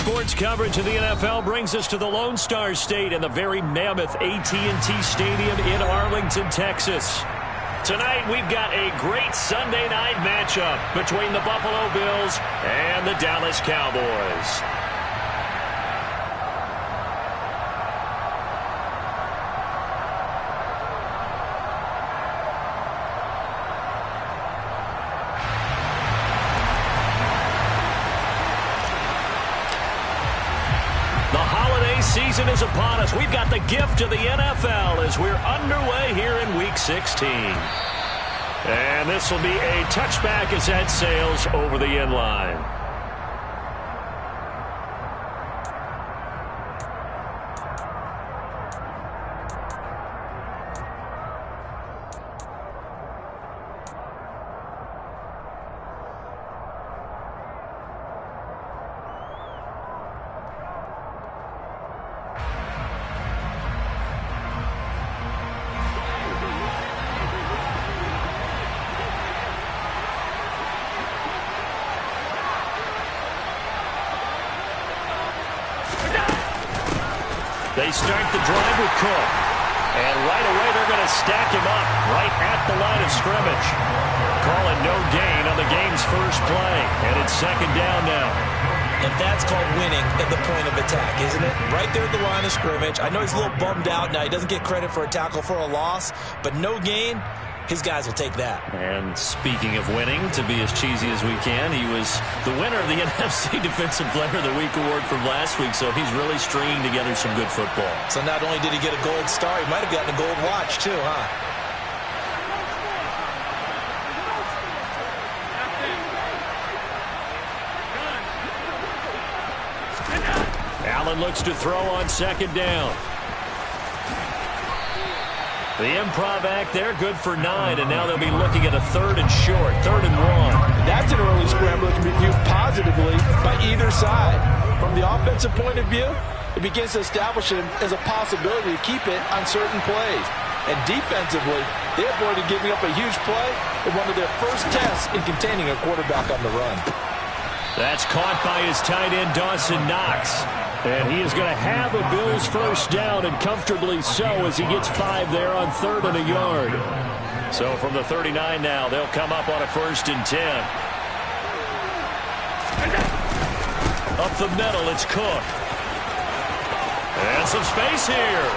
sports coverage of the NFL brings us to the Lone Star State and the very mammoth AT&T Stadium in Arlington, Texas. Tonight, we've got a great Sunday night matchup between the Buffalo Bills and the Dallas Cowboys. Season is upon us. We've got the gift of the NFL as we're underway here in Week 16. And this will be a touchback as that sails over the end line. They start the drive with Cook. And right away, they're going to stack him up right at the line of scrimmage. Calling no gain on the game's first play. And it's second down now. And that's called winning at the point of attack, isn't it? Right there at the line of scrimmage. I know he's a little bummed out now. He doesn't get credit for a tackle for a loss. But no gain, his guys will take that. And speaking of winning, to be as cheesy as we can, he was the winner of the NFC Defensive Player of the Week award from last week, so he's really stringing together some good football. So not only did he get a gold star, he might have gotten a gold watch too, huh? Allen looks to throw on second down. The improv act there, good for 9, and now they'll be looking at a third and short, 3rd and 1. That's an early scramble that can be viewed positively by either side. From the offensive point of view, it begins to establish him as a possibility to keep it on certain plays. And defensively, they avoided giving up a huge play in one of their first tests in containing a quarterback on the run. That's caught by his tight end, Dawson Knox. And he is going to have a Bills first down, and comfortably so, as he gets 5 there on 3rd and a yard. So from the 39 now, they'll come up on a 1st and 10. Up the middle, it's Cook. And some space here.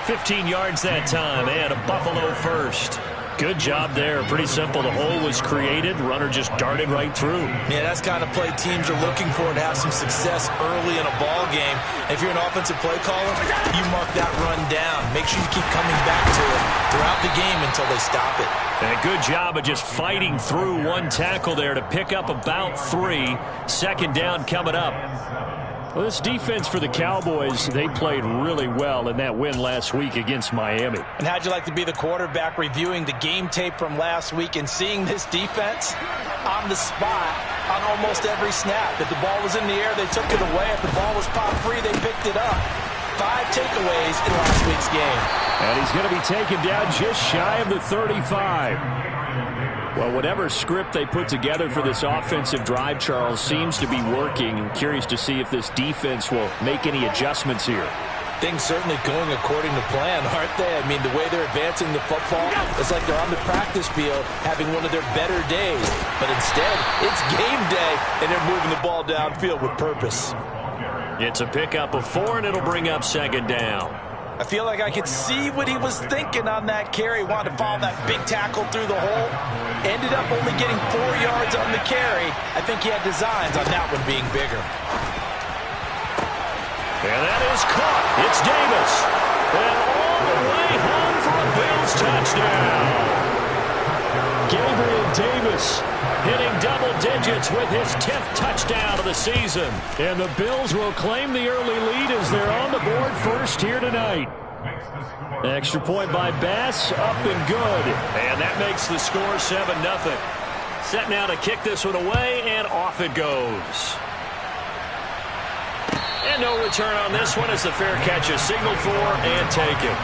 15 yards that time, and a Buffalo first. Good job there. Pretty simple. The hole was created. Runner just darted right through. Yeah, that's kind of play teams are looking for to have some success early in a ball game. If you're an offensive play caller, you mark that run down. Make sure you keep coming back to it throughout the game until they stop it. And a good job of just fighting through one tackle there to pick up about 3. Second down coming up. Well, this defense for the Cowboys, they played really well in that win last week against Miami. And how'd you like to be the quarterback reviewing the game tape from last week and seeing this defense on the spot on almost every snap? If the ball was in the air, they took it away. If the ball was popped free, they picked it up. 5 takeaways in last week's game. And he's going to be taken down just shy of the 35. Well, whatever script they put together for this offensive drive, Charles, seems to be working. I'm curious to see if this defense will make any adjustments here. Things certainly going according to plan, aren't they? I mean, the way they're advancing the football, it's like they're on the practice field having one of their better days. But instead, it's game day, and they're moving the ball downfield with purpose. It's a pickup of 4, and it'll bring up second down. I feel like I could see what he was thinking on that carry. Wanted to follow that big tackle through the hole. Ended up only getting 4 yards on the carry. I think he had designs on that one being bigger. And that is caught. It's Davis. And all the way home for a Bills touchdown. Gabriel Davis hitting double digits with his 10th touchdown of the season. And the Bills will claim the early lead as they're on the board first here tonight. Extra point by Bass, up and good. And that makes the score 7-0. Set now to kick this one away, and off it goes. And no return on this one as the fair catch is signaled for and taken.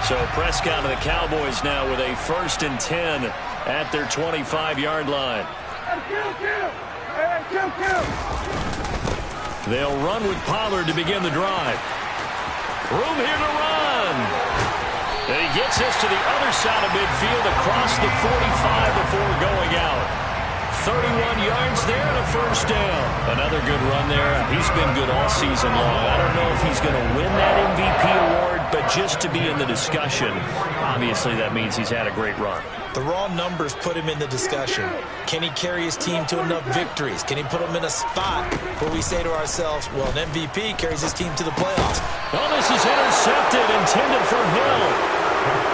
So Prescott and the Cowboys now with a 1st and 10 at their 25-yard line. They'll run with Pollard to begin the drive. Room here to run. And he gets this to the other side of midfield across the 45 before going out. 31 yards there and a 1st down. Another good run there. He's been good all season long. I don't know if he's going to win that MVP award, but just to be in the discussion, obviously that means he's had a great run. The raw numbers put him in the discussion. Can he carry his team to enough victories? Can he put them in a spot where we say to ourselves, well, an MVP carries his team to the playoffs? Oh, this is intercepted, intended for Hill.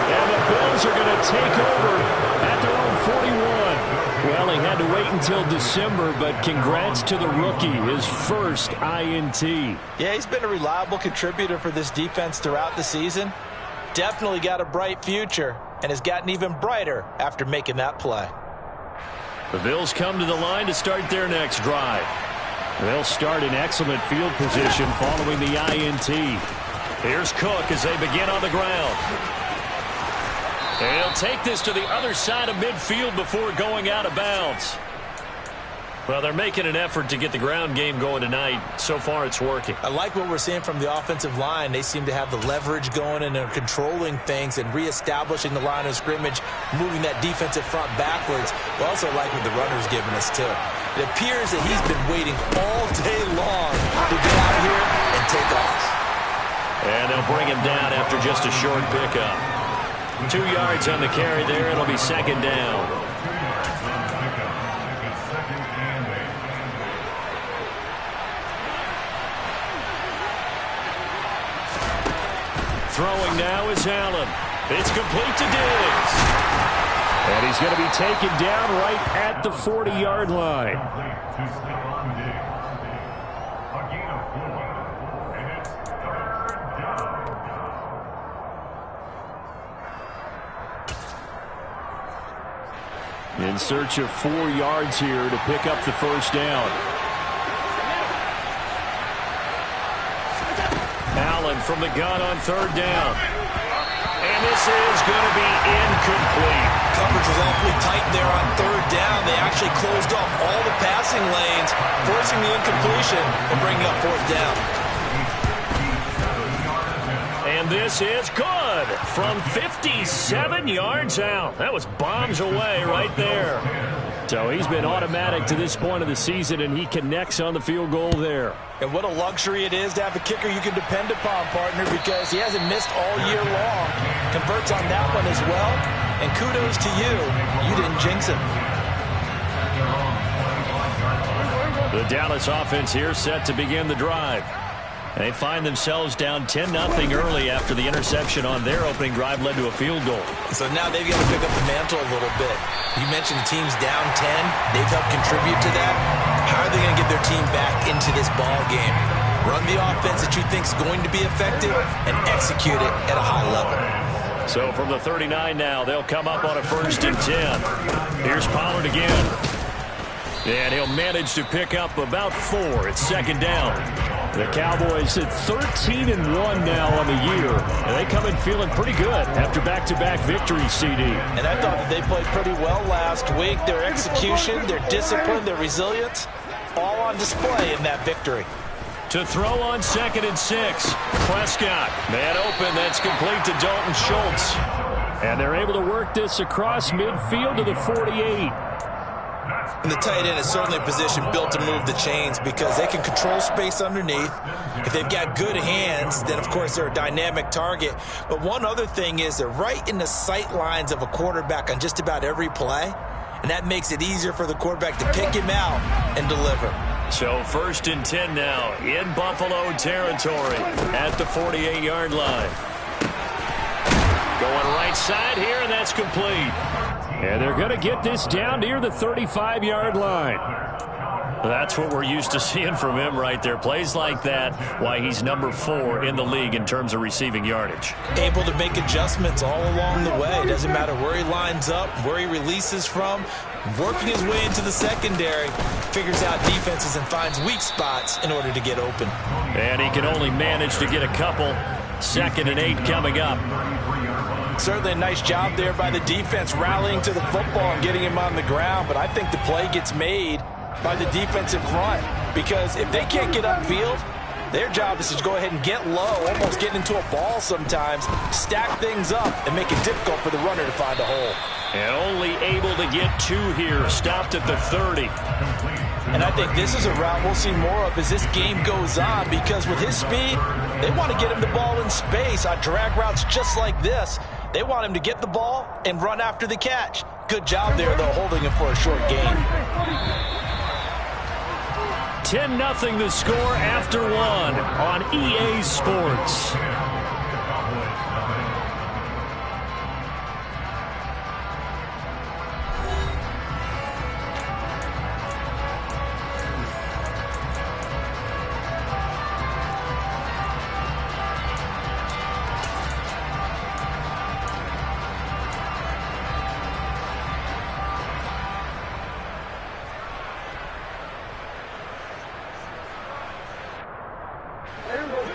And the Bills are going to take over at their own 41. Well, he had to wait until December, but congrats to the rookie, his first INT. Yeah, he's been a reliable contributor for this defense throughout the season. Definitely got a bright future and has gotten even brighter after making that play. The Bills come to the line to start their next drive. They'll start in excellent field position following the INT. Here's Cook as they begin on the ground. And he'll take this to the other side of midfield before going out of bounds. Well, they're making an effort to get the ground game going tonight. So far, it's working. I like what we're seeing from the offensive line. They seem to have the leverage going and are controlling things and reestablishing the line of scrimmage, moving that defensive front backwards. We also like what the runner's giving us, too. It appears that he's been waiting all day long to get out here and take off. And they'll bring him down after just a short pickup. 2 yards on the carry there. It'll be 2nd down. Throwing now is Allen. It's complete to Diggs. And he's going to be taken down right at the 40-yard line. In search of 4 yards here to pick up the 1st down. Allen from the gun on 3rd down. And this is going to be incomplete. Coverage was awfully tight there on 3rd down. They actually closed off all the passing lanes, forcing the incompletion and bringing up 4th down. And this is good from 57 yards out. That was bombs away right there. So he's been automatic to this point of the season, and he connects on the field goal there. And what a luxury it is to have a kicker you can depend upon, partner, because he hasn't missed all year long. Converts on that one as well. And kudos to you. You didn't jinx him. The Dallas offense here set to begin the drive. They find themselves down 10-0 early after the interception on their opening drive led to a field goal. So now they've got to pick up the mantle a little bit. You mentioned the team's down 10. They've helped contribute to that. How are they going to get their team back into this ball game? Run the offense that you think is going to be effective and execute it at a high level. So from the 39 now, they'll come up on a 1st and 10. Here's Pollard again. And he'll manage to pick up about 4 at 2nd down. The Cowboys at 13-1 now on the year. And they come in feeling pretty good after back-to-back victories, CD. And I thought that they played pretty well last week. Their execution, their discipline, their resilience, all on display in that victory. To throw on 2nd and 6. Prescott, man open, that's complete to Dalton Schultz. And they're able to work this across midfield to the 48. And the tight end is certainly a position built to move the chains because they can control space underneath. If they've got good hands, then, of course, they're a dynamic target. But one other thing is they're right in the sight lines of a quarterback on just about every play, and that makes it easier for the quarterback to pick him out and deliver. So 1st and 10 now in Buffalo territory at the 48-yard line. Going right side here, and that's complete. And they're going to get this down near the 35-yard line. That's what we're used to seeing from him right there. Plays like that, why he's number 4 in the league in terms of receiving yardage. Able to make adjustments all along the way. Doesn't matter where he lines up, where he releases from. Working his way into the secondary, figures out defenses and finds weak spots in order to get open. And he can only manage to get a couple. 2nd and 8 coming up. Certainly a nice job there by the defense rallying to the football and getting him on the ground, but I think the play gets made by the defensive front because if they can't get upfield, their job is to go ahead and get low, almost get into a ball sometimes, stack things up, and make it difficult for the runner to find a hole. And only able to get 2 here, stopped at the 30. And I think this is a route we'll see more of as this game goes on because with his speed, they want to get him the ball in space on drag routes just like this. They want him to get the ball and run after the catch. Good job there, though, holding him for a short gain. 10-0 the score after 1 on EA Sports.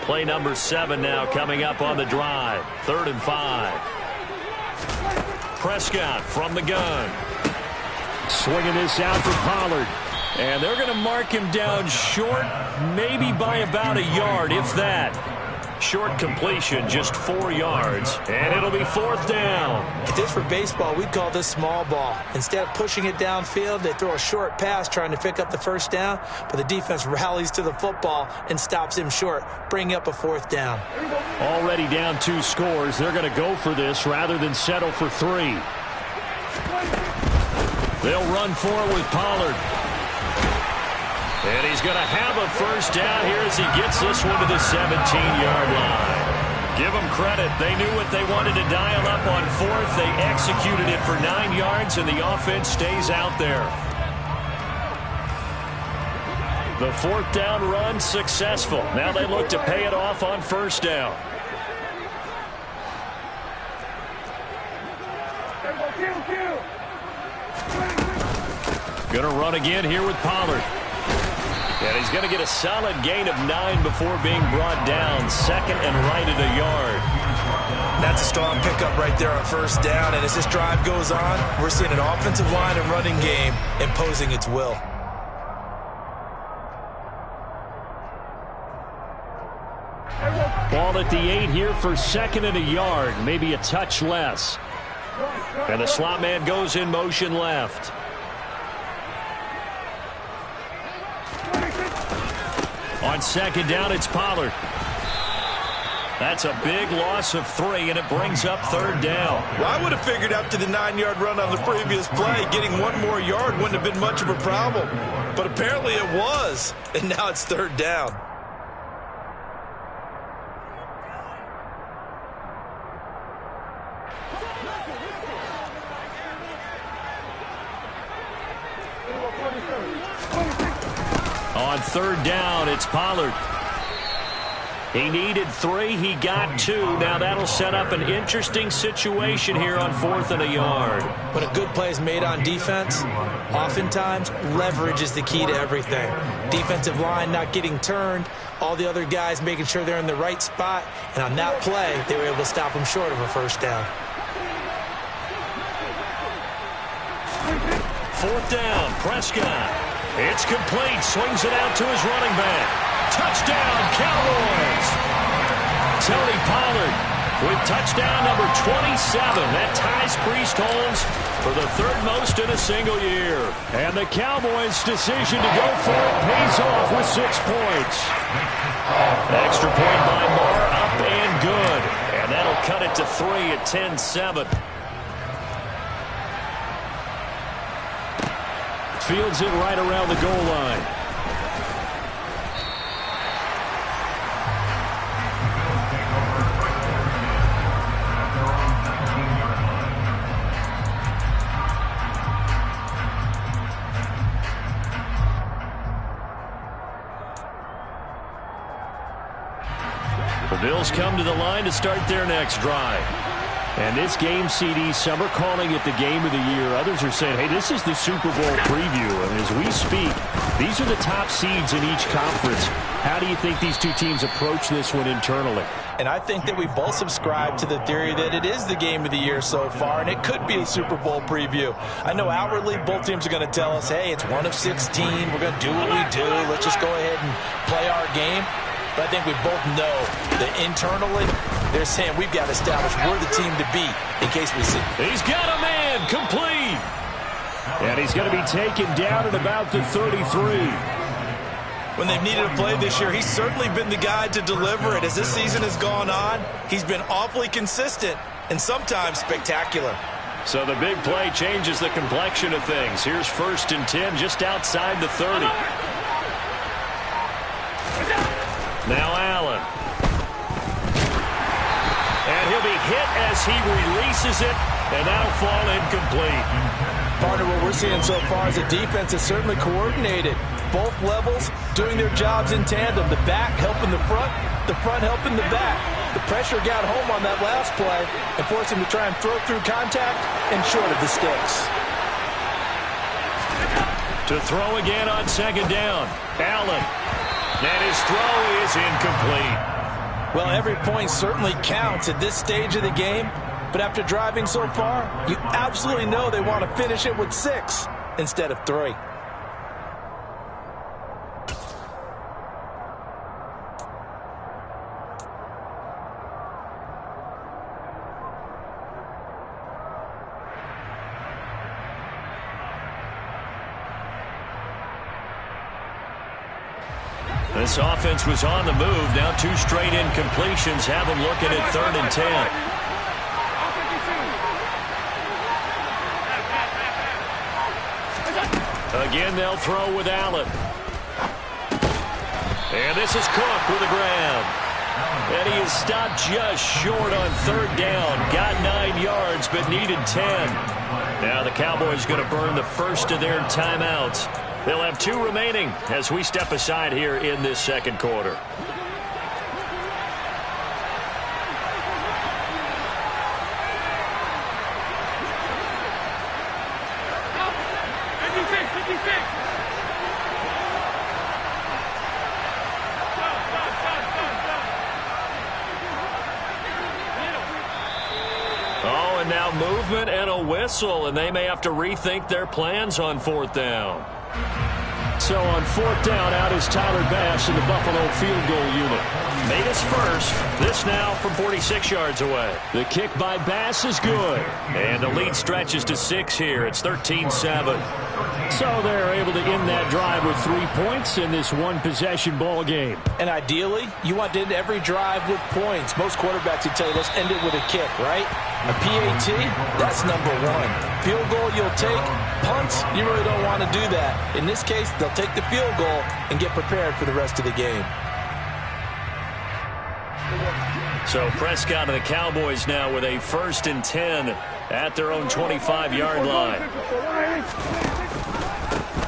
Play number 7 now coming up on the drive. 3rd and 5. Prescott from the gun. Swinging this out for Pollard. And they're going to mark him down short, maybe by about a yard, if that. Short completion, just 4 yards. And it'll be 4th down. If this were baseball, we'd call this small ball. Instead of pushing it downfield, they throw a short pass trying to pick up the 1st down, but the defense rallies to the football and stops him short, bringing up a 4th down. Already down 2 scores. They're going to go for this rather than settle for 3. They'll run for it with Pollard. And he's going to have a 1st down here as he gets this one to the 17-yard line. Give them credit. They knew what they wanted to dial up on 4th. They executed it for 9 yards, and the offense stays out there. The 4th down run successful. Now they look to pay it off on 1st down. Going to run again here with Pollard. And he's going to get a solid gain of 9 before being brought down. 2nd and right at a yard. That's a strong pickup right there on 1st down. And as this drive goes on, we're seeing an offensive line and running game imposing its will. Ball at the 8 here for 2nd and a yard. Maybe a touch less. And the slot man goes in motion left. On 2nd down, it's Pollard. That's a big loss of 3, and it brings up 3rd down. Well, I would have figured after the 9-yard run on the previous play, getting 1 more yard wouldn't have been much of a problem. But apparently it was, and now it's 3rd down. On 3rd down, it's Pollard. He needed 3. He got 2. Now that'll set up an interesting situation here on 4th and a yard. When a good play is made on defense, oftentimes leverage is the key to everything. Defensive line not getting turned, all the other guys making sure they're in the right spot, and on that play, they were able to stop him short of a 1st down. 4th down, Prescott. It's complete. Swings it out to his running back. Touchdown, Cowboys. Tony Pollard with touchdown number 27. That ties Priest Holmes for the 3rd most in a single year. And the Cowboys' decision to go for it pays off with 6 points. Extra point by Moore, up and good. And that'll cut it to 3 at 10-7. Fields it right around the goal line. The Bills come to the line to start their next drive. And this game, CD, some are calling it the game of the year. Others are saying, hey, this is the Super Bowl preview. And as we speak, these are the top seeds in each conference. How do you think these two teams approach this one internally? And I think that we both subscribe to the theory that it is the game of the year so far, and it could be a Super Bowl preview. I know outwardly both teams are going to tell us, hey, it's 1 of 16. We're going to do what we do. Let's just go ahead and play our game. But I think we both know that internally, they're saying we've got to establish we're the team to beat in case we see. He's got a man complete. And he's going to be taken down at about the 33. When they've needed a play this year, he's certainly been the guy to deliver it. As this season has gone on, he's been awfully consistent and sometimes spectacular. So the big play changes the complexion of things. Here's 1st and 10 just outside the 30. Now Allen. And he'll be hit as he releases it, and that'll fall incomplete. Partner, what we're seeing so far is the defense is certainly coordinated. Both levels doing their jobs in tandem. The back helping the front helping the back. The pressure got home on that last play and forced him to try and throw through contact and short of the sticks. To throw again on 2nd down. Allen. And his throw is incomplete. Well, every point certainly counts at this stage of the game. But after driving so far, you absolutely know they want to finish it with 6 instead of 3. This offense was on the move. Now 2 straight incompletions have them looking at 3rd and 10. Again, they'll throw with Allen. And this is Cook with a grab. And he is stopped just short on 3rd down. Got 9 yards, but needed 10. Now the Cowboys going to burn the first of their timeouts. They'll have 2 remaining as we step aside here in this 2nd quarter. Oh, and now movement and a whistle, and they may have to rethink their plans on 4th down. So on 4th down, out is Tyler Bass in the Buffalo field goal unit. Made his first. This now from 46 yards away. The kick by Bass is good. And the lead stretches to 6 here. It's 13-7. So they're able to end that drive with 3 points in this one-possession ball game. And ideally, you want to end every drive with points. Most quarterbacks would tell you, let's end it with a kick, right? A PAT, that's number 1. Field goal you'll take. Punts, you really don't want to do that. In this case, they'll take the field goal and get prepared for the rest of the game. So Prescott and the Cowboys now with a 1st and 10 at their own 25-yard line.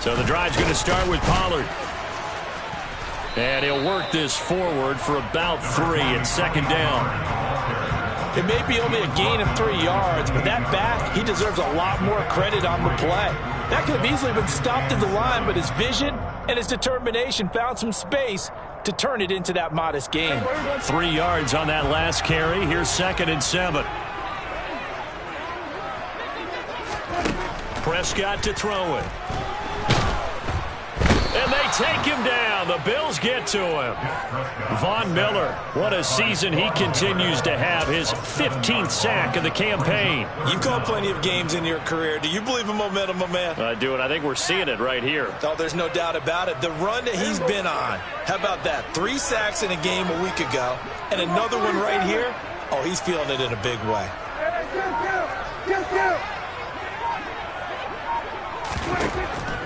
So the drive's going to start with Pollard. And he'll work this forward for about 3 at 2nd down. It may be only a gain of 3 yards, but that back, he deserves a lot more credit on the play. That could have easily been stopped at the line, but his vision and his determination found some space to turn it into that modest gain. 3 yards on that last carry. Here's 2nd and 7. Prescott to throw it. And they take him down. The Bills get to him. Von Miller, what a season he continues to have. His 15th sack of the campaign. You've called plenty of games in your career. Do you believe in momentum, my man? I do, and I think we're seeing it right here. Oh, there's no doubt about it. The run that he's been on. How about that? 3 sacks in a game a week ago, and another one right here. Oh, he's feeling it in a big way.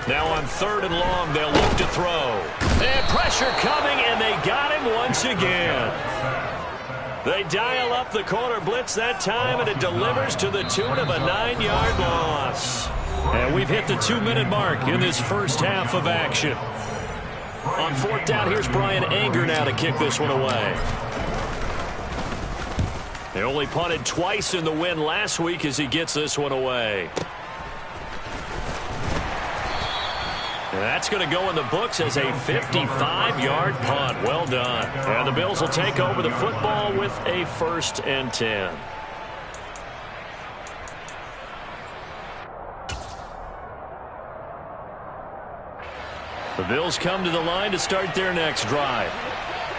Now on 3rd and long, they'll look to throw. And pressure coming, and they got him once again. They dial up the corner blitz that time, and it delivers to the tune of a 9-yard loss. And we've hit the 2-minute mark in this first half of action. On 4th down, here's Brian Anger now to kick this one away. They only punted twice in the win last week as he gets this one away. And that's going to go in the books as a 55-yard punt. Well done. And the Bills will take over the football with a 1st and 10. The Bills come to the line to start their next drive.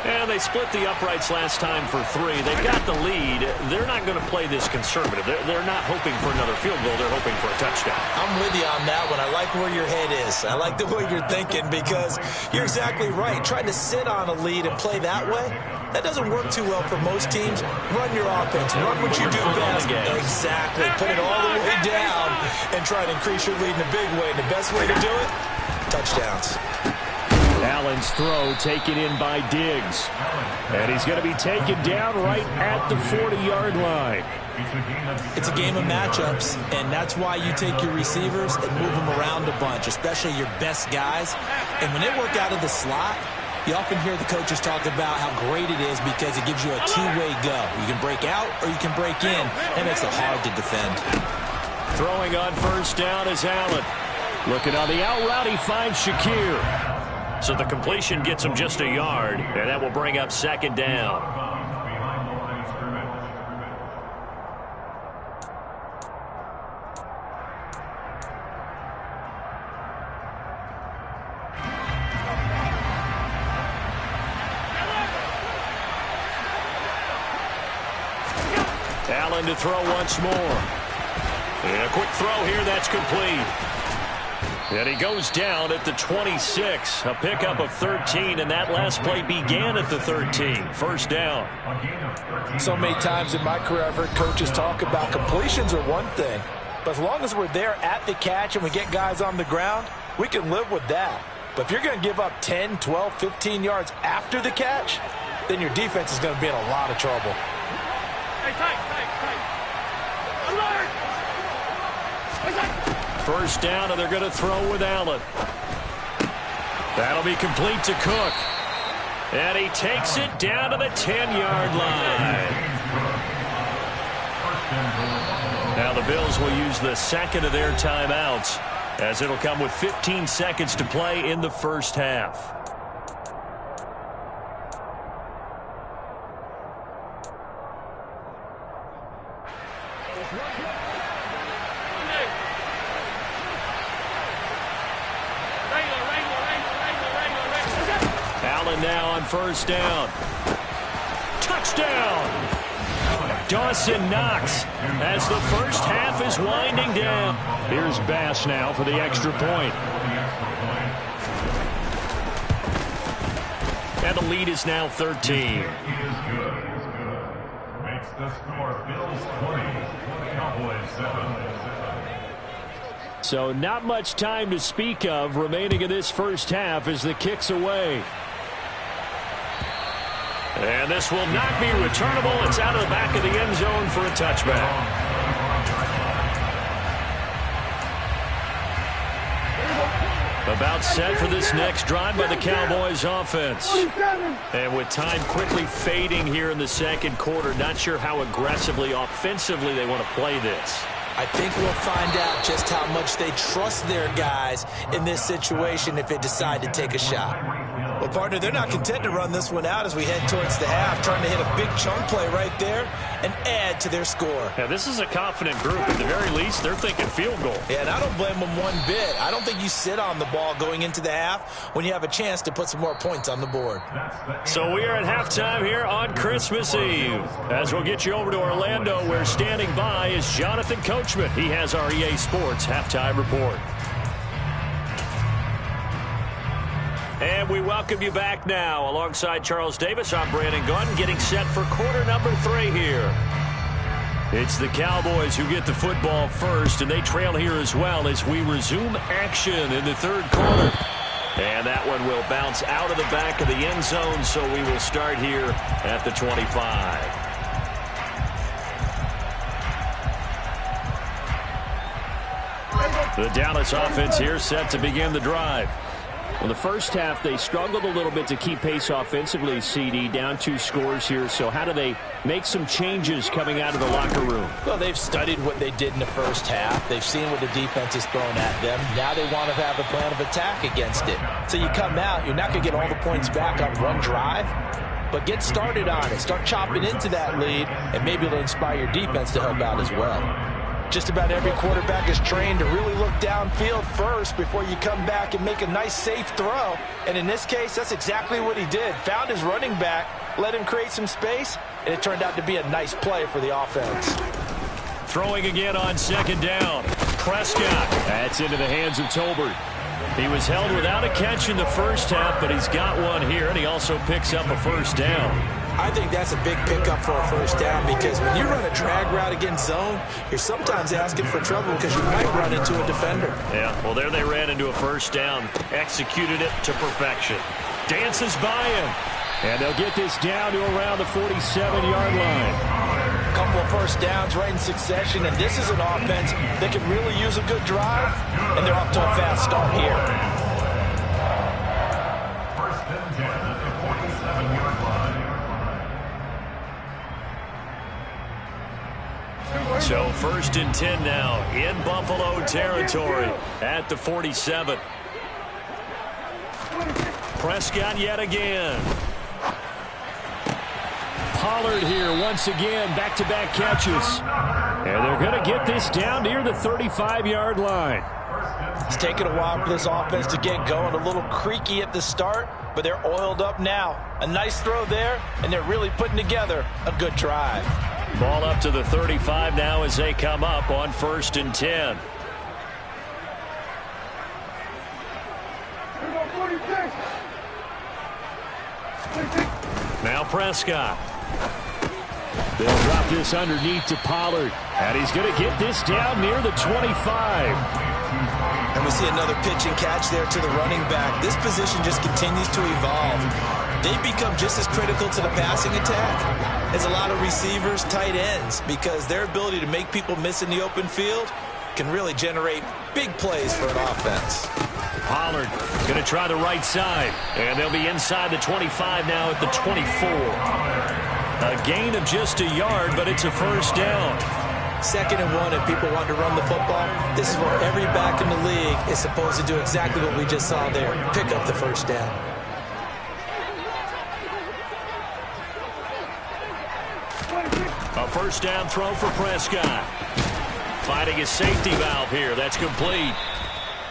And they split the uprights last time for 3. They've got the lead. They're not going to play this conservative. They're not hoping for another field goal. They're hoping for a touchdown. I'm with you on that one. I like where your head is. I like the way you're thinking because you're exactly right. Trying to sit on a lead and play that way, that doesn't work too well for most teams. Run your offense. Run what you do best. Exactly. Put it all the way down and try to increase your lead in a big way. And the best way to do it, touchdowns. Allen's throw taken in by Diggs. And he's going to be taken down right at the 40-yard line. It's a game of matchups, and that's why you take your receivers and move them around a bunch, especially your best guys. And when they work out of the slot, you often hear the coaches talk about how great it is because it gives you a two-way go. You can break out or you can break in. That makes it hard to defend. Throwing on 1st down is Allen. Looking on the out route, he finds Shakir. So the completion gets him just a yard, and that will bring up 2nd down. Allen to throw once more. And a quick throw here, that's complete. And he goes down at the 26. A pickup of 13, and that last play began at the 13. 1st down. So many times in my career I've heard coaches talk about completions are one thing, but as long as we're there at the catch and we get guys on the ground, we can live with that. But if you're going to give up 10, 12, 15 yards after the catch, then your defense is going to be in a lot of trouble. Hey, tight. Alert! 1st down, and they're going to throw with Allen. That'll be complete to Cook. And he takes it down to the 10-yard line. Now the Bills will use the 2nd of their timeouts, as it'll come with 15 seconds to play in the 1st half. Now on 1st down. Touchdown! Dawson Knox as the 1st half is winding down. Here's Bass now for the extra point. And the lead is now 13. Makes the score Bills 20, Cowboys 7. So not much time to speak of remaining in this 1st half as the kick's away. And this will not be returnable. It's out of the back of the end zone for a touchback. About set for this next drive by the Cowboys offense. And with time quickly fading here in the 2nd quarter, not sure how aggressively, offensively they want to play this. I think we'll find out just how much they trust their guys in this situation if they decide to take a shot. Well, partner, they're not content to run this one out as we head towards the half, trying to hit a big chunk play right there and add to their score. Yeah, this is a confident group. At the very least, they're thinking field goal. Yeah, and I don't blame them one bit. I don't think you sit on the ball going into the half when you have a chance to put some more points on the board. So we are at halftime here on Christmas Eve. As we'll get you over to Orlando, where standing by is Jonathan Coachman. He has our EA Sports halftime report. And we welcome you back now. Alongside Charles Davis, I'm Brandon Gunn, getting set for quarter number 3 here. It's the Cowboys who get the football first, and they trail here as well as we resume action in the 3rd quarter. And that one will bounce out of the back of the end zone, so we will start here at the 25. The Dallas offense here set to begin the drive. Well, the first half, they struggled a little bit to keep pace offensively, CD, down 2 scores here. So how do they make some changes coming out of the locker room? Well, they've studied what they did in the first half. They've seen what the defense has thrown at them. Now they want to have a plan of attack against it. So you come out, you're not going to get all the points back on one drive, but get started on it. Start chopping into that lead, and maybe it'll inspire your defense to help out as well. Just about every quarterback is trained to really look downfield first before you come back and make a nice, safe throw. And in this case, that's exactly what he did. Found his running back, let him create some space, and it turned out to be a nice play for the offense. Throwing again on 2nd down. Prescott. That's into the hands of Tolbert. He was held without a catch in the first half, but he's got one here, and he also picks up a 1st down. I think that's a big pickup for a 1st down, because when you run a drag route against zone, you're sometimes asking for trouble because you might run into a defender. Yeah, well, there they ran into a 1st down. Executed it to perfection. Dances by him. And they'll get this down to around the 47-yard line. A couple of 1st downs right in succession, and this is an offense that can really use a good drive, and they're off to a fast start here. 1st and 10 at the 47-yard line. So 1st and 10 now in Buffalo territory at the 47. Prescott yet again. Pollard here once again, back-to-back catches. And they're going to get this down near the 35-yard line. It's taken a while for this offense to get going. A little creaky at the start, but they're oiled up now. A nice throw there, and they're really putting together a good drive. Ball up to the 35 now as they come up on 1st and 10. Now Prescott. They'll drop this underneath to Pollard. And he's going to get this down near the 25. And we see another pitch and catch there to the running back. This position just continues to evolve. They become just as critical to the passing attack as a lot of receivers, tight ends, because their ability to make people miss in the open field can really generate big plays for an offense. Pollard going to try the right side, and they'll be inside the 25 now at the 24. A gain of just a yard, but it's a 1st down. 2nd and 1, if people want to run the football, this is where every back in the league is supposed to do exactly what we just saw there, pick up the 1st down. A 1st down throw for Prescott. Finding his safety valve here. That's complete.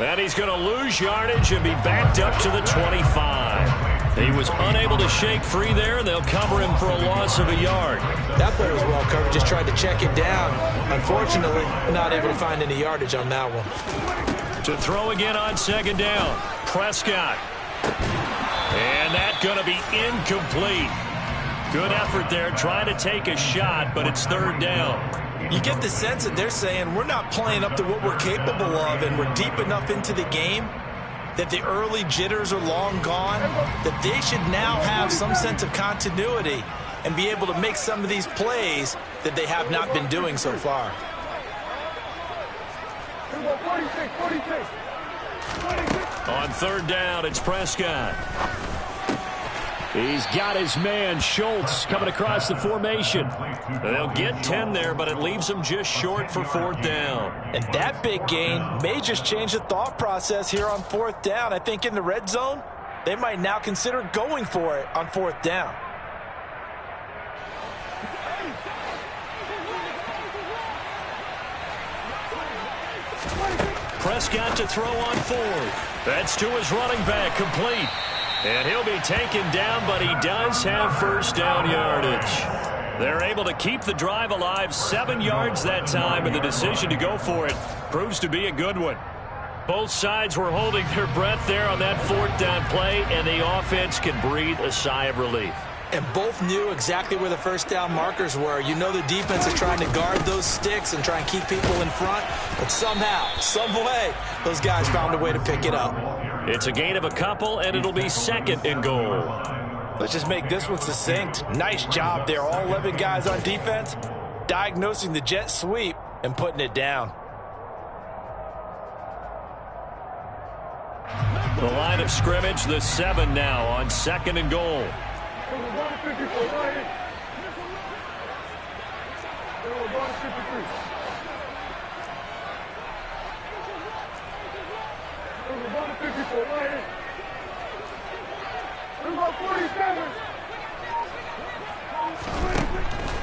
And he's going to lose yardage and be backed up to the 25. He was unable to shake free there, and they'll cover him for a loss of a yard. That play was well covered. Just tried to check it down. Unfortunately, not able to find any yardage on that one. To throw again on 2nd down. Prescott. And that's going to be incomplete. Good effort there, trying to take a shot, but it's 3rd down. You get the sense that they're saying we're not playing up to what we're capable of, and we're deep enough into the game that the early jitters are long gone, that they should now have some sense of continuity and be able to make some of these plays that they have not been doing so far. On 3rd down, it's Prescott. He's got his man, Schultz, coming across the formation. They'll get 10 there, but it leaves them just short for 4th down. And that big gain may just change the thought process here on 4th down. I think in the red zone, they might now consider going for it on 4th down. Prescott to throw on 4th. That's to his running back, complete. And he'll be taken down, but he does have 1st down yardage. They're able to keep the drive alive, 7 yards that time, and the decision to go for it proves to be a good one. Both sides were holding their breath there on that 4th down play, and the offense can breathe a sigh of relief. And both knew exactly where the 1st down markers were. You know the defense is trying to guard those sticks and try and keep people in front, but somehow, some way, those guys found a way to pick it up. It's a gain of a couple, and it'll be 2nd and goal. Let's just make this one succinct. Nice job there. All 11 guys on defense diagnosing the jet sweep and putting it down. The line of scrimmage, the 7 now on 2nd and goal.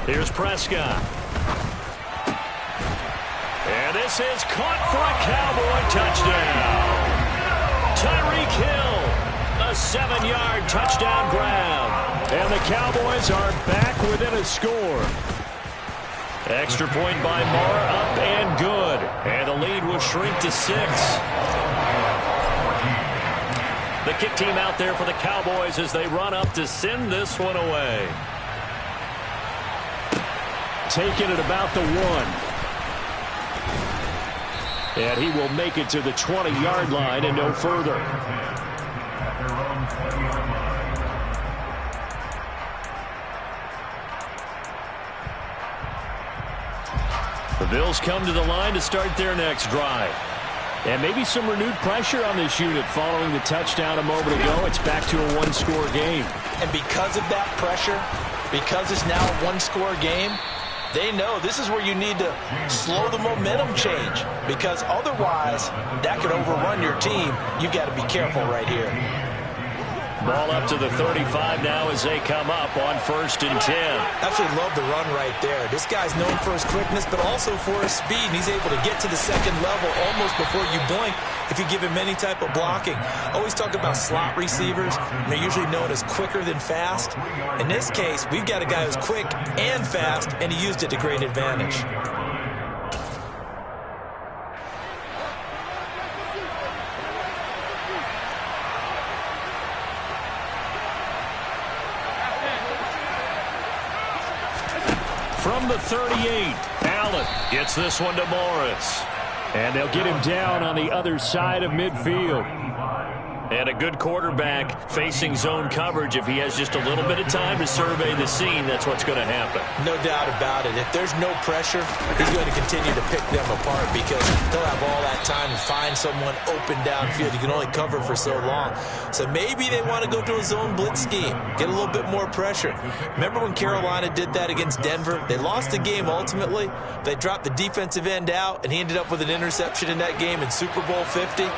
Here's Prescott. And this is caught for a Cowboy touchdown. Tyreek Hill, a 7-yard touchdown grab. And the Cowboys are back within a score. Extra point by Moore, up and good. And the lead will shrink to 6. The kick team out there for the Cowboys as they run up to send this one away. Taking it about the 1. And he will make it to the 20-yard line and no further. The Bills come to the line to start their next drive. And maybe some renewed pressure on this unit following the touchdown a moment ago. It's back to a 1-score game. And because of that pressure, because it's now a 1-score game, they know this is where you need to slow the momentum change, because otherwise that could overrun your team. You've got to be careful right here. Ball up to the 35 now as they come up on 1st and 10. Absolutely love the run right there. This guy's known for his quickness, but also for his speed. And he's able to get to the 2nd level almost before you blink if you give him any type of blocking. Always talk about slot receivers. And they're usually known as quicker than fast. In this case, we've got a guy who's quick and fast, and he used it to great advantage. From the 38, Allen gets this one to Morris. And they'll get him down on the other side of midfield. And a good quarterback facing zone coverage. If he has just a little bit of time to survey the scene, that's what's going to happen. No doubt about it. If there's no pressure, he's going to continue to pick them apart because they'll have all that time to find someone open downfield. You can only cover for so long. So maybe they want to go to a zone blitz scheme, get a little bit more pressure. Remember when Carolina did that against Denver? They lost the game ultimately. They dropped the defensive end out, and he ended up with an interception in that game in Super Bowl 50.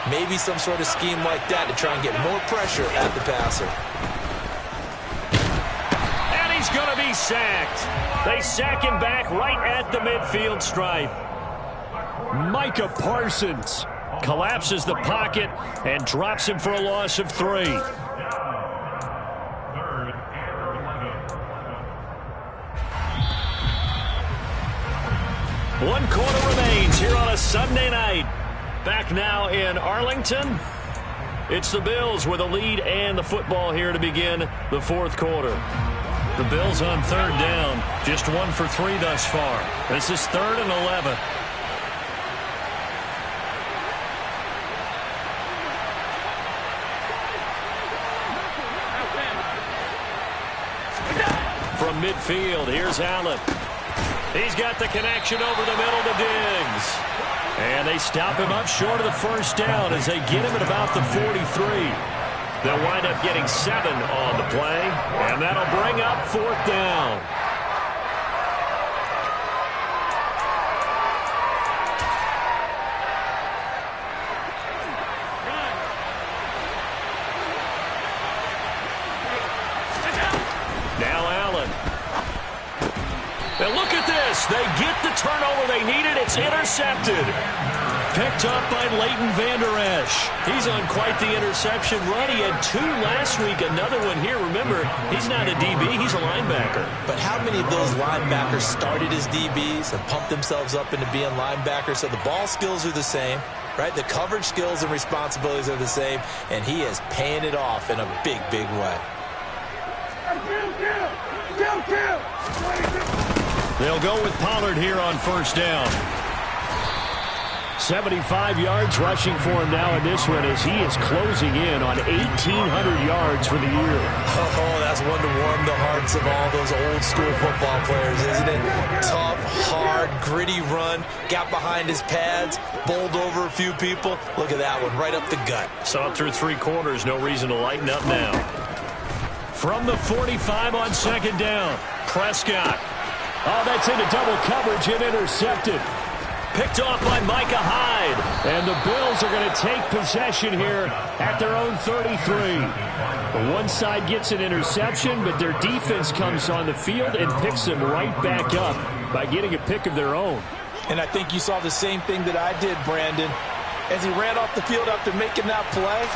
Maybe some sort of scheme like that to try and get more pressure at the passer. And he's going to be sacked. They sack him back right at the midfield stripe. Micah Parsons collapses the pocket and drops him for a loss of 3. One quarter remains here on a Sunday night. Back now in Arlington. It's the Bills with a lead and the football here to begin the 4th quarter. The Bills on 3rd down. Just 1 for 3 thus far. This is 3rd and 11. From midfield, here's Allen. He's got the connection over the middle to Diggs. And they stop him up short of the 1st down as they get him at about the 43. They'll wind up getting 7 on the play, and that'll bring up 4th down. Now Allen. And look at this. They get the turnover they needed. It's intercepted. Picked up by Leighton Vander Esch. He's on quite the interception run. He had 2 last week. Another one here. Remember, he's not a DB. He's a linebacker. But how many of those linebackers started as DBs and pumped themselves up into being linebackers? So the ball skills are the same, right? The coverage skills and responsibilities are the same. And he is paying it off in a big, big way. They'll go with Pollard here on 1st down. 75 yards rushing for him now in this one as he is closing in on 1,800 yards for the year. Oh, that's one to warm the hearts of all those old school football players, isn't it? Tough, hard, gritty run, got behind his pads, bowled over a few people. Look at that one, right up the gut. Saw it through 3 quarters, no reason to lighten up now. From the 45 on second down, Prescott. Oh, that's into double coverage and intercepted. Picked off by Micah Hyde. And the Bills are going to take possession here at their own 33. The one side gets an interception, but their defense comes on the field and picks them right back up by getting a pick of their own. And I think you saw the same thing that I did, Brandon. As he ran off the field after making that play,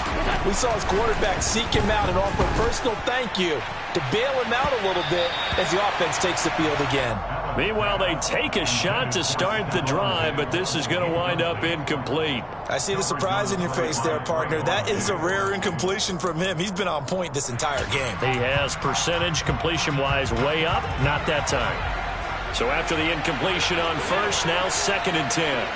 we saw his quarterback seek him out and offer a personal thank you to bail him out a little bit as the offense takes the field again. Meanwhile, they take a shot to start the drive, but this is going to wind up incomplete. I see the surprise in your face there, partner. That is a rare incompletion from him. He's been on point this entire game. He has percentage completion-wise way up, not that time. So after the incompletion on first, now 2nd and 10.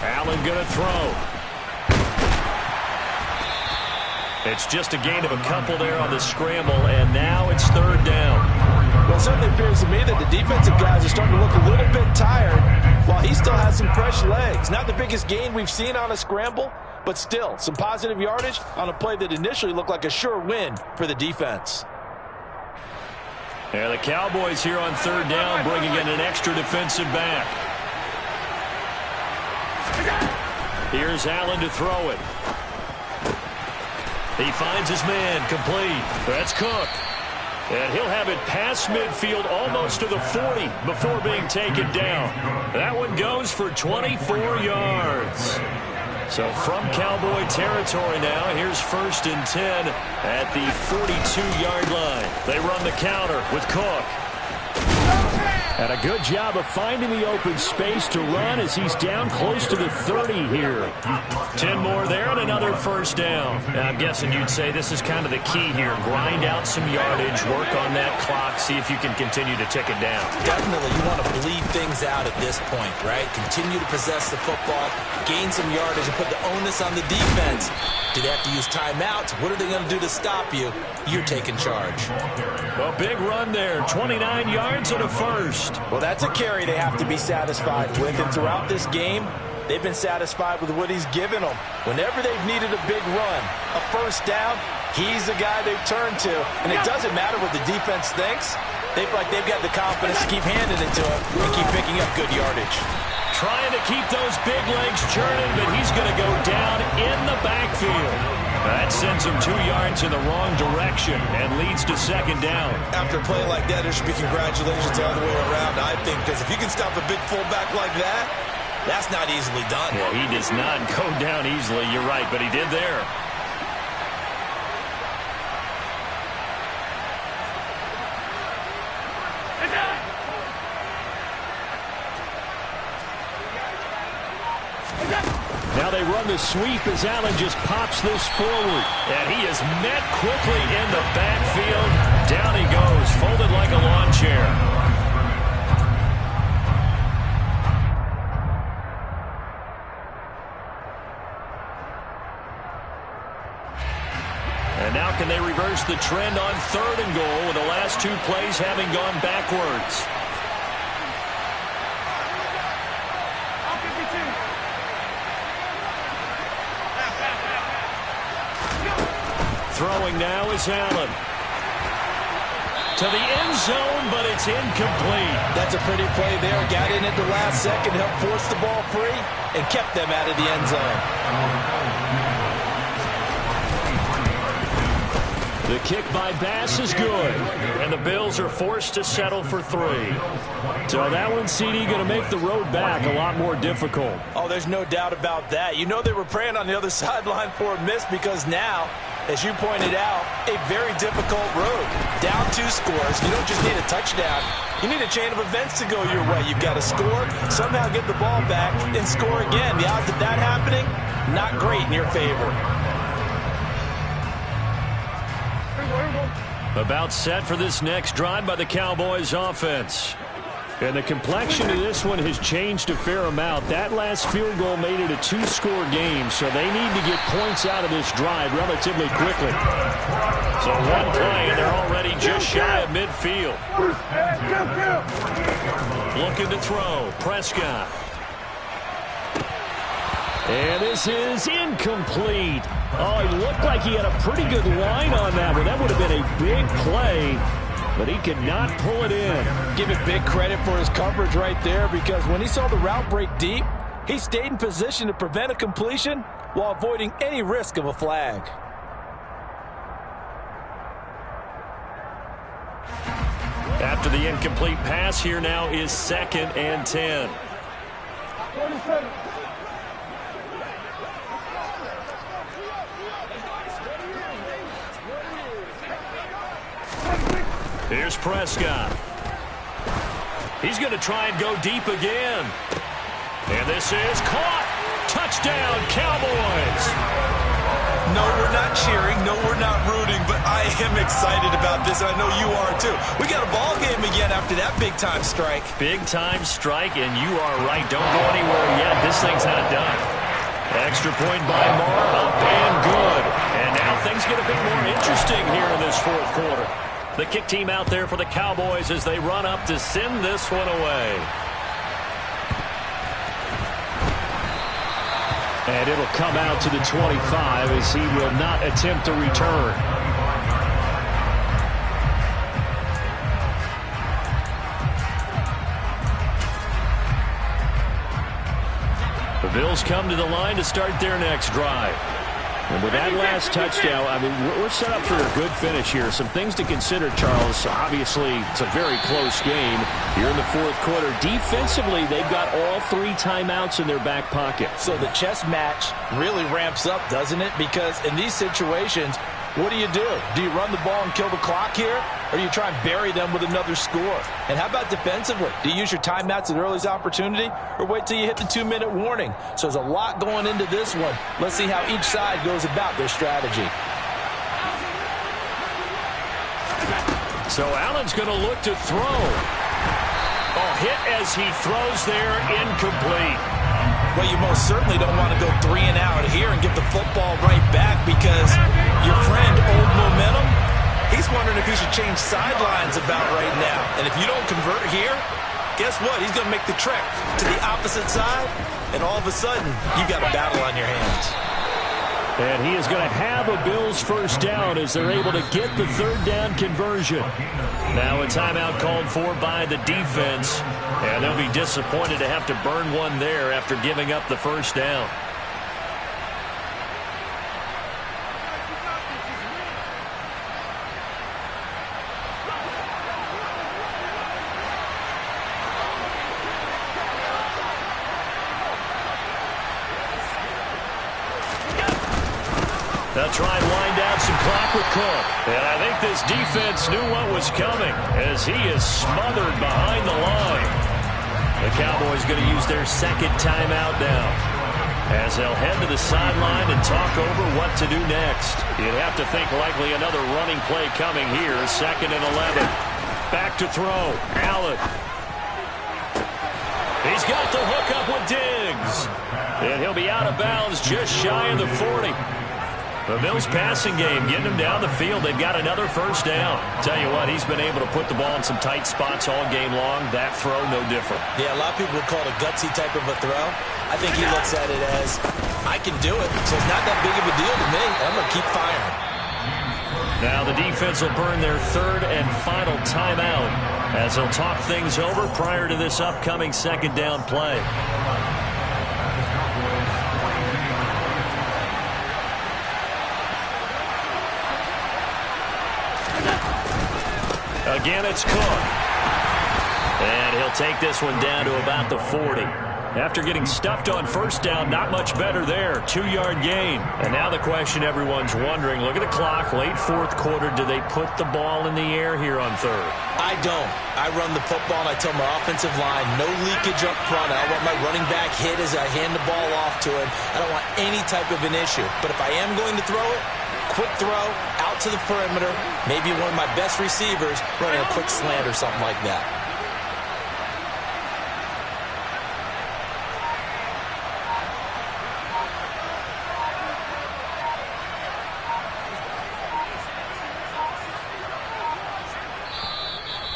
Allen going to throw. It's just a gain of a couple there on the scramble, and now it's 3rd down. Well, it certainly appears to me that the defensive guys are starting to look a little bit tired while he still has some fresh legs. Not the biggest gain we've seen on a scramble, but still some positive yardage on a play that initially looked like a sure win for the defense. And the Cowboys here on 3rd down bringing in an extra defensive back. Here's Allen to throw it. He finds his man, complete. That's Cook. And he'll have it past midfield almost to the 40 before being taken down. That one goes for 24 yards. So from Cowboy territory now, here's 1st and 10 at the 42-yard line. They run the counter with Cook. And a good job of finding the open space to run as he's down close to the 30 here. 10 more there and another 1st down. Now, I'm guessing you'd say this is kind of the key here. Grind out some yardage, work on that clock, see if you can continue to tick it down. Definitely, you want to bleed things out at this point, right? Continue to possess the football, gain some yardage, and put the onus on the defense. Do they have to use timeouts? What are they going to do to stop you? You're taking charge. A big run there, 29 yards and a 1st. Well, that's a carry they have to be satisfied with. And throughout this game, they've been satisfied with what he's given them. Whenever they've needed a big run, a 1st down, he's the guy they've turned to. And it doesn't matter what the defense thinks. They feel like they've got the confidence to keep handing it to him and keep picking up good yardage. Trying to keep those big legs churning, but he's going to go down in the backfield. That sends him 2 yards in the wrong direction and leads to 2nd down. After a play like that, there should be congratulations all the way around, I think, because if you can stop a big fullback like that, that's not easily done. Yeah, he does not go down easily, you're right, but he did there. Now they run the sweep as Allen just pops this forward. And he is met quickly in the backfield. Down he goes, folded like a lawn chair. And now can they reverse the trend on 3rd and goal with the last 2 plays having gone backwards? Throwing now is Allen. To the end zone, but it's incomplete. That's a pretty play there. Got in at the last second, helped force the ball free, and kept them out of the end zone. The kick by Bass is good, and the Bills are forced to settle for 3. So that one, CD, going to make the road back a lot more difficult. Oh, there's no doubt about that. You know they were praying on the other sideline for a miss because now, as you pointed out, a very difficult road. Down 2 scores. You don't just need a touchdown. You need a chain of events to go your way. You've got to score, somehow get the ball back, and score again. The odds of that happening, not great in your favor. About set for this next drive by the Cowboys offense. And the complexion of this one has changed a fair amount. That last field goal made it a two-score game, so they need to get points out of this drive relatively quickly. So one play, and they're already just shy of midfield. Looking to throw. Prescott. And this is incomplete. Oh, he looked like he had a pretty good line on that one. That would have been a big play, but he could not pull it in. Give it big credit for his coverage right there, because when he saw the route break deep, he stayed in position to prevent a completion while avoiding any risk of a flag. After the incomplete pass, here now is 2nd and 10. Here's Prescott. He's going to try and go deep again. And this is caught. Touchdown, Cowboys. No, we're not cheering. No, we're not rooting. But I am excited about this, and I know you are too. We got a ball game again after that big-time strike. Big-time strike, and you are right. Don't go anywhere yet. This thing's not done. Extra point by Moore, up and good. And now things get a bit more interesting here in this fourth quarter. The kick team out there for the Cowboys as they run up to send this one away. And it'll come out to the 25 as he will not attempt to return. The Bills come to the line to start their next drive. And with that last touchdown, I mean, we're set up for a good finish here. Some things to consider, Charles. Obviously, it's a very close game here in the fourth quarter. Defensively, they've got all 3 timeouts in their back pocket. So the chess match really ramps up, doesn't it? Because in these situations, what do? Do you run the ball and kill the clock here? Or do you try and bury them with another score? And how about defensively? Do you use your timeouts at earliest opportunity? Or wait till you hit the 2-minute warning? So there's a lot going into this one. Let's see how each side goes about their strategy. So Allen's going to look to throw. Oh, hit as he throws there, incomplete. Well, you most certainly don't want to go 3 and out here and get the football right back, because your friend, Old Momentum, he's wondering if he should change sidelines about right now. And if you don't convert here, guess what? He's going to make the trek to the opposite side, and all of a sudden, you've got a battle on your hands. And he is going to have a Bills first down as they're able to get the 3rd down conversion. Now a timeout called for by the defense, and they'll be disappointed to have to burn one there after giving up the first down. They'll try and wind down some clock with Cook. And I think this defense knew what was coming as he is smothered behind the line. The Cowboys going to use their 2nd timeout now as they'll head to the sideline and talk over what to do next. You'd have to think likely another running play coming here. 2nd and 11. Back to throw. Allen. He's got the hook up with Diggs. And he'll be out of bounds just shy of the 40. The Bills passing game, getting them down the field. They've got another first down. Tell you what, he's been able to put the ball in some tight spots all game long. That throw, no different. Yeah, a lot of people would call it a gutsy type of a throw. I think he looks at it as, I can do it, so it's not that big of a deal to me. I'm going to keep firing. Now the defense will burn their 3rd and final timeout as they'll talk things over prior to this upcoming 2nd down play. Again, it's Cook. And he'll take this one down to about the 40. After getting stuffed on first down, not much better there. 2-yard gain. And now the question everyone's wondering, look at the clock, late fourth quarter. Do they put the ball in the air here on 3rd? I don't. I run the football, and I tell my offensive line, no leakage up front. I don't want my running back hit as I hand the ball off to him. I don't want any type of an issue. But if I am going to throw it, quick throw out to the perimeter. Maybe one of my best receivers running a quick slant or something like that.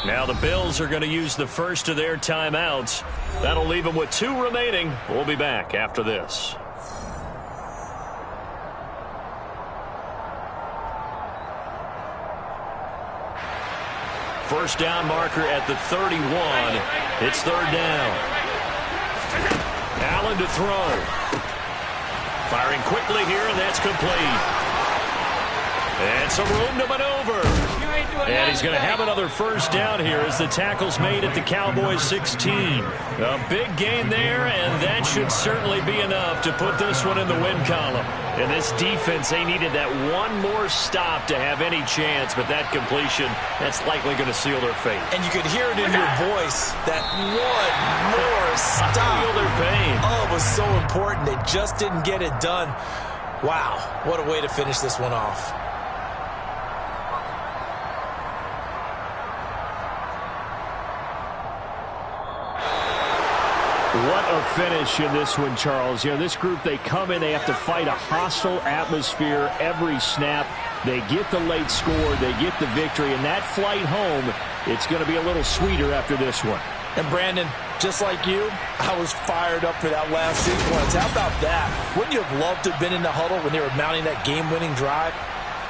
Now the Bills are going to use the first of their timeouts. That'll leave them with 2 remaining. We'll be back after this. First down marker at the 31. It's 3rd down. Allen to throw. Firing quickly here, and that's complete. And some room to maneuver. And he's going to have another first down here as the tackle's made at the Cowboys 16. A big gain there, and that should certainly be enough to put this one in the win column. And this defense, they needed that one more stop to have any chance, but that completion, that's likely going to seal their fate. And you could hear it in your voice, that one more stop. Feel their pain. Oh, it was so important. They just didn't get it done. Wow, what a way to finish this one off. What a finish in this one, Charles. You know, this group, they come in, they have to fight a hostile atmosphere every snap. They get the late score, they get the victory, and that flight home, it's going to be a little sweeter after this one. And Brandon, just like you, I was fired up for that last sequence. How about that? Wouldn't you have loved to have been in the huddle when they were mounting that game-winning drive?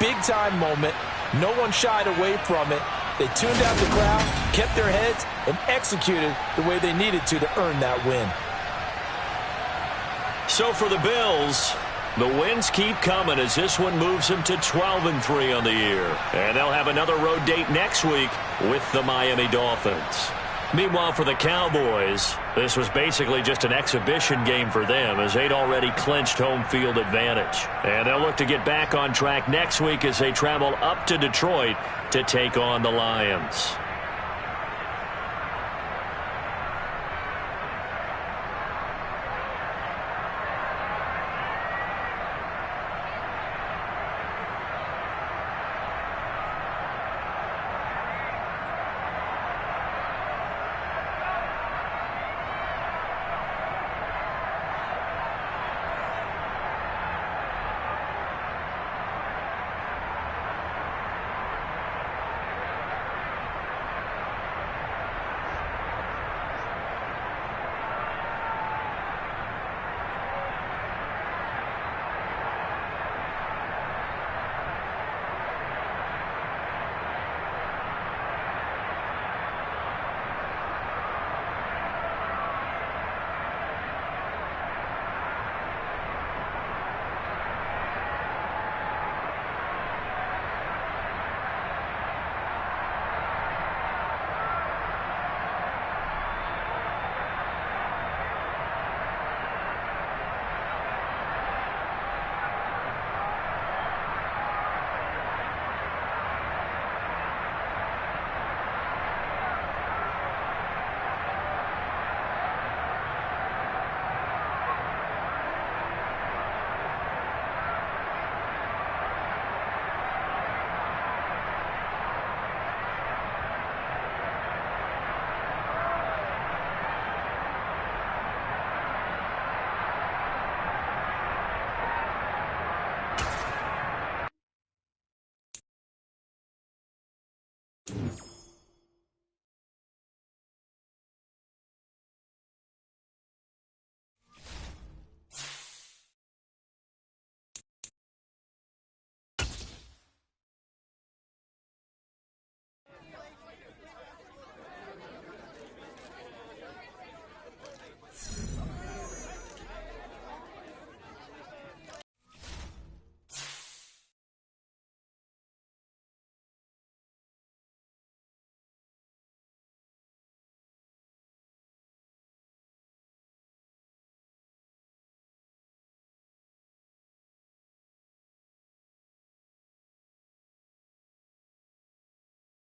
Big-time moment. No one shied away from it. They tuned out the crowd, kept their heads, and executed the way they needed to earn that win. So for the Bills, the wins keep coming as this one moves them to 12-3 on the year. And they'll have another road date next week with the Miami Dolphins. Meanwhile, for the Cowboys, this was basically just an exhibition game for them as they'd already clinched home field advantage. And they'll look to get back on track next week as they travel up to Detroit to take on the Lions.